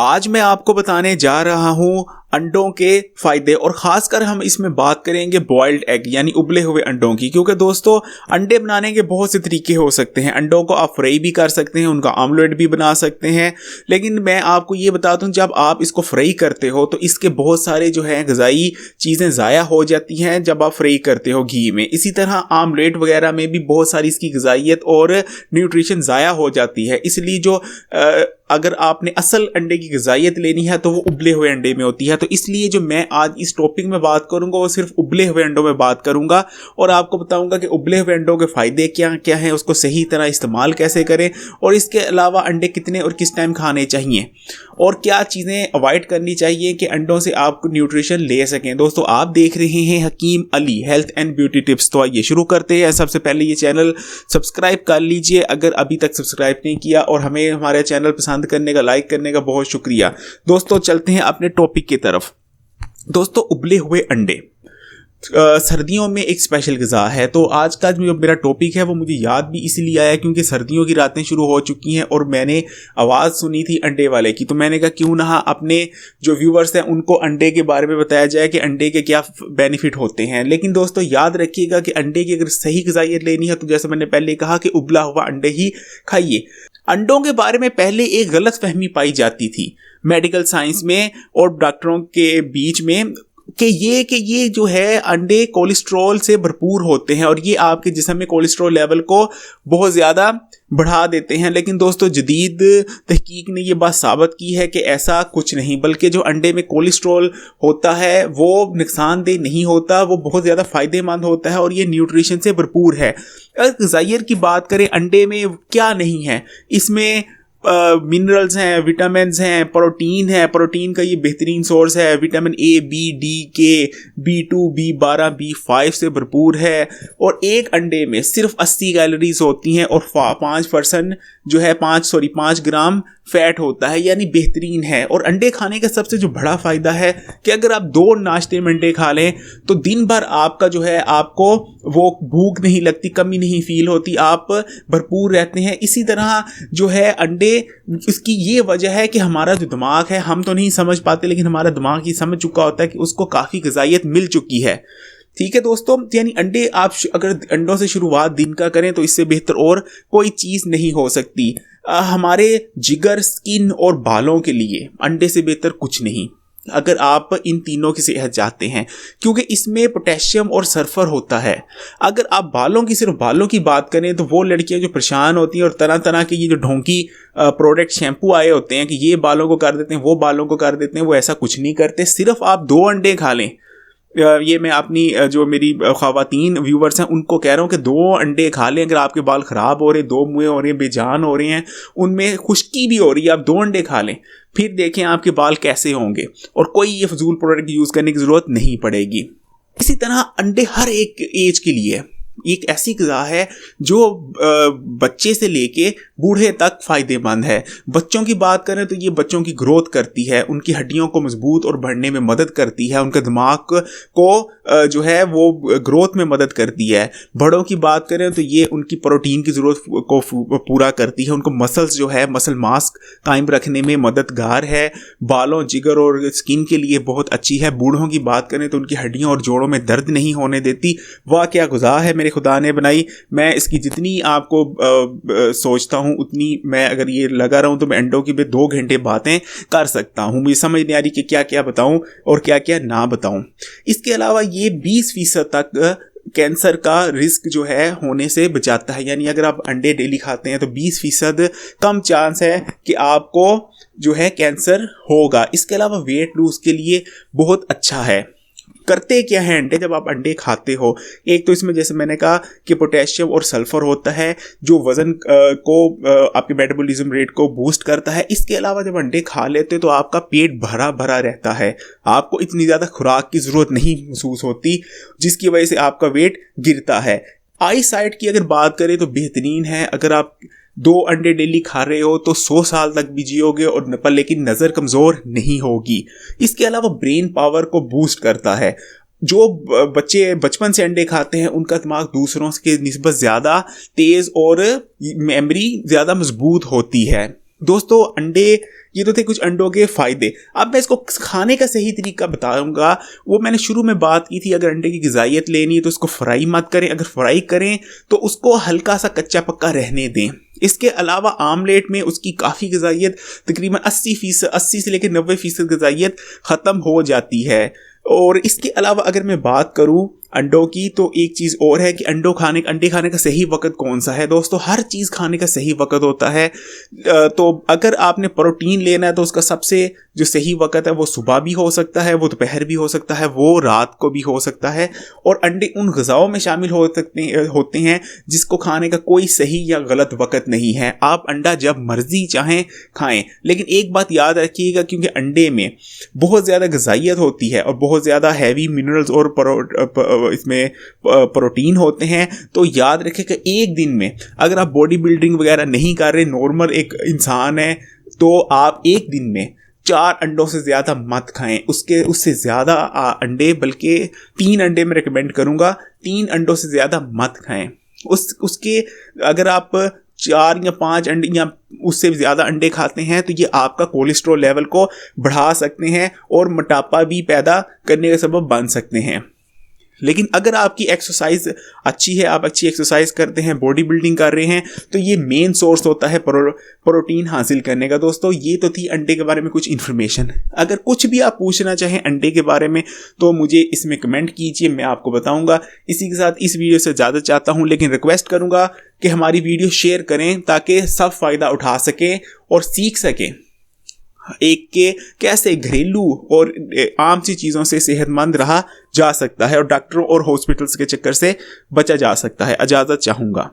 आज मैं आपको बताने जा रहा हूं अंडों के फायदे और खासकर हम इसमें बात करेंगे बॉइल्ड एग यानी उबले हुए अंडों की। क्योंकि दोस्तों अंडे बनाने के बहुत से तरीके हो सकते हैं। अंडों को आप फ्राई भी कर सकते हैं, उनका ऑमलेट भी बना सकते हैं। लेकिन मैं आपको ये बताता हूँ, जब आप इसको फ्राई करते हो तो इसके बहुत सारे जो है ग़िज़ाई चीज़ें ज़ाया हो जाती हैं जब आप फ्राई करते हो घी में। इसी तरह ऑमलेट वगैरह में भी बहुत सारी इसकी ग़िज़ाइयत और न्यूट्रिशन ज़ाया हो जाती है। इसलिए जो अगर आपने असल अंडे की ग़िज़ाइयत लेनी है तो वो उबले हुए अंडे में होती है। तो इसलिए जो मैं आज इस टॉपिक में बात करूंगा वो सिर्फ उबले हुए अंडों में बात करूंगा और आपको बताऊंगा कि उबले हुए अंडों के फ़ायदे क्या क्या हैं, उसको सही तरह इस्तेमाल कैसे करें और इसके अलावा अंडे कितने और किस टाइम खाने चाहिए और क्या चीज़ें अवॉइड करनी चाहिए कि अंडों से आप न्यूट्रिशन ले सकें। दोस्तों आप देख रहे हैं Hakim Ali health and beauty tips. तो आइए शुरू करते हैं। सबसे पहले ये चैनल सब्सक्राइब कर लीजिए अगर अभी तक सब्सक्राइब नहीं किया, और हमें हमारे चैनल पसंद करने का, लाइक करने का बहुत शुक्रिया। दोस्तों चलते हैं अपने टॉपिक की तरफ। दोस्तों उबले हुए अंडे सर्दियों में एक स्पेशल ग़िज़ा है। तो आज का जो मेरा टॉपिक है वो मुझे याद भी इसलिए आया क्योंकि सर्दियों की रातें शुरू हो चुकी हैं और मैंने आवाज़ सुनी थी अंडे वाले की। तो मैंने कहा क्यों ना अपने जो व्यूवर्स हैं उनको अंडे के बारे में बताया जाए कि अंडे के क्या बेनिफिट होते हैं। लेकिन दोस्तों याद रखिएगा कि अंडे की अगर सही ग़िज़ाइयत लेनी है तो जैसे मैंने पहले कहा कि उबला हुआ अंडे ही खाइए। अंडों के बारे में पहले एक गलत फहमी पाई जाती थी मेडिकल साइंस में और डॉक्टरों के बीच में कि ये जो है अंडे कोलेस्ट्रॉल से भरपूर होते हैं और ये आपके जिस्म में कोलेस्ट्रॉल लेवल को बहुत ज़्यादा बढ़ा देते हैं। लेकिन दोस्तों जदीद तहकीक ने ये बात साबित की है कि ऐसा कुछ नहीं, बल्कि जो अंडे में कोलेस्ट्रॉल होता है वो नुकसानदेह नहीं होता, वो बहुत ज़्यादा फ़ायदेमंद होता है और ये न्यूट्रिशन से भरपूर है। अगर ग़िज़ाइयत की बात करें अंडे में क्या नहीं है, इसमें मिनरल्स हैं, विटामिन्स हैं, प्रोटीन है। प्रोटीन का ये बेहतरीन सोर्स है। विटामिन ए, बी, डी, के, B2, B12, B5 से भरपूर है। और एक अंडे में सिर्फ 80 कैलोरीज होती हैं और 5% जो है 5 ग्राम फैट होता है, यानी बेहतरीन है। और अंडे खाने का सबसे जो बड़ा फ़ायदा है कि अगर आप 2 नाश्ते में अंडे खा लें तो दिन भर आपका जो है आपको वो भूख नहीं लगती, कमी नहीं फील होती, आप भरपूर रहते हैं। इसी तरह जो है अंडे, इसकी ये वजह है कि हमारा जो दिमाग है, हम तो नहीं समझ पाते लेकिन हमारा दिमाग ही समझ चुका होता है कि उसको काफ़ी ग़िज़ाइयत मिल चुकी है। ठीक है दोस्तों, यानी अंडे आप अगर अंडों से शुरुआत दिन का करें तो इससे बेहतर और कोई चीज़ नहीं हो सकती। हमारे जिगर, स्किन और बालों के लिए अंडे से बेहतर कुछ नहीं अगर आप इन तीनों की सेहत चाहते हैं, क्योंकि इसमें पोटेशियम और सल्फर होता है। अगर आप सिर्फ बालों की बात करें तो वो लड़कियां जो परेशान होती हैं और तरह तरह के ये जो ढोंकी प्रोडक्ट शैम्पू आए होते हैं कि ये बालों को कर देते हैं, वो बालों को कर देते हैं, वो ऐसा कुछ नहीं करते। सिर्फ आप 2 अंडे खा लें। ये मैं अपनी जो मेरी ख़वातीन व्यूवर्स हैं उनको कह रहा हूँ कि 2 अंडे खा लें। अगर आपके बाल ख़राब हो रहे हैं, 2 मुँह हो रहे हैं, बेजान हो रहे हैं, उनमें खुश्की भी हो रही है, आप 2 अंडे खा लें, फिर देखें आपके बाल कैसे होंगे और कोई ये फजूल प्रोडक्ट यूज़ करने की ज़रूरत नहीं पड़ेगी। इसी तरह अंडे हर एक एज के लिए एक ऐसी ग़िज़ा है जो बच्चे से लेके बूढ़े तक फ़ायदेमंद है। बच्चों की बात करें तो ये बच्चों की ग्रोथ करती है, उनकी हड्डियों को मजबूत और बढ़ने में मदद करती है, उनके दिमाग को जो है वो ग्रोथ में मदद करती है। बड़ों की बात करें तो ये उनकी प्रोटीन की ज़रूरत को पूरा करती है, उनको मसल्स जो है मसल मास कायम रखने में मददगार है। बालों, जिगर और स्किन के लिए बहुत अच्छी है। बूढ़ों की बात करें तो उनकी हड्डियों और जोड़ों में दर्द नहीं होने देती। वाह क्या ग़िज़ा है मेरे खुदा ने बनाई। मैं इसकी जितनी आपको सोचता हूँ उतनी मैं अगर ये लगा रहा हूँ तो मैं अंडों की भी 2 घंटे बातें कर सकता हूँ। मुझे समझ नहीं आ रही कि क्या क्या बताऊँ और क्या क्या ना बताऊँ। इसके अलावा ये 20% तक कैंसर का रिस्क जो है होने से बचाता है। यानी अगर आप अंडे डेली खाते हैं तो 20% कम चांस है कि आपको जो है कैंसर होगा। इसके अलावा वेट लूज के लिए बहुत अच्छा है। करते क्या है अंडे जब आप अंडे खाते हो, एक तो इसमें जैसे मैंने कहा कि पोटेशियम और सल्फर होता है जो वज़न को आपके मेटाबॉलिज्म रेट को बूस्ट करता है। इसके अलावा जब अंडे खा लेते हो तो आपका पेट भरा भरा रहता है, आपको इतनी ज़्यादा खुराक की ज़रूरत नहीं महसूस होती जिसकी वजह से आपका वेट गिरता है। आई साइट की अगर बात करें तो बेहतरीन है। अगर आप 2 अंडे डेली खा रहे हो तो 100 साल तक भी जियोगे और पर लेकिन नज़र कमज़ोर नहीं होगी। इसके अलावा ब्रेन पावर को बूस्ट करता है। जो बच्चे बचपन से अंडे खाते हैं उनका दिमाग दूसरों के निस्बत ज़्यादा तेज़ और मेमोरी ज़्यादा मजबूत होती है। दोस्तों अंडे, ये तो थे कुछ अंडों के फ़ायदे। अब मैं इसको खाने का सही तरीका बताऊंगा। वो मैंने शुरू में बात की थी, अगर अंडे की ग़िज़ाइयत लेनी है तो उसको फ्राई मत करें, अगर फ्राई करें तो उसको हल्का सा कच्चा पक्का रहने दें। इसके अलावा आमलेट में उसकी काफ़ी ग़िज़ाइयत, तकरीबन 80 से लेकर 90% ग़िज़ाइयत ख़त्म हो जाती है। और इसके अलावा अगर मैं बात करूं अंडों की, तो एक चीज़ और है कि अंडे खाने का सही वक्त कौन सा है। दोस्तों हर चीज़ खाने का सही वक्त होता है। तो अगर आपने प्रोटीन लेना है तो उसका सबसे जो सही वक्त है वो सुबह भी हो सकता है, वो दोपहर भी हो सकता है, वो रात को भी हो सकता है। और अंडे उन ग़िज़ाओं में शामिल होते हैं जिसको खाने का कोई सही या गलत वक्त नहीं है। आप अंडा जब मर्जी चाहें खाएं, लेकिन एक बात याद रखिएगा, क्योंकि अंडे में बहुत ज़्यादा ग़िज़ाइयत होती है और बहुत ज़्यादा हैवी मिनरल्स और इसमें प्रोटीन होते हैं, तो याद रखें कि एक दिन में अगर आप बॉडी बिल्डिंग वगैरह नहीं कर रहे, नॉर्मल एक इंसान है, तो आप एक दिन में 4 अंडों से ज़्यादा मत खाएं। उससे ज़्यादा अंडे, बल्कि 3 अंडे मैं रिकमेंड करूँगा, 3 अंडों से ज़्यादा मत खाएं। उसके अगर आप 4 या 5 अंडे या उससे ज़्यादा अंडे खाते हैं तो ये आपका कोलेस्ट्रॉल लेवल को बढ़ा सकते हैं और मोटापा भी पैदा करने का सबब बन सकते हैं। लेकिन अगर आपकी एक्सरसाइज अच्छी है, आप अच्छी एक्सरसाइज करते हैं, बॉडी बिल्डिंग कर रहे हैं, तो ये मेन सोर्स होता है प्रोटीन हासिल करने का। दोस्तों ये तो थी अंडे के बारे में कुछ इन्फॉर्मेशन। अगर कुछ भी आप पूछना चाहें अंडे के बारे में तो मुझे इसमें कमेंट कीजिए, मैं आपको बताऊंगा। इसी के साथ इस वीडियो से ज़्यादा चाहता हूं, लेकिन रिक्वेस्ट करूंगा कि हमारी वीडियो शेयर करें ताकि सब फ़ायदा उठा सकें और सीख सकें एक के कैसे घरेलू और आम सी चीज़ों से सेहतमंद रहा जा सकता है और डॉक्टरों और हॉस्पिटल्स के चक्कर से बचा जा सकता है। इजाज़त चाहूँगा।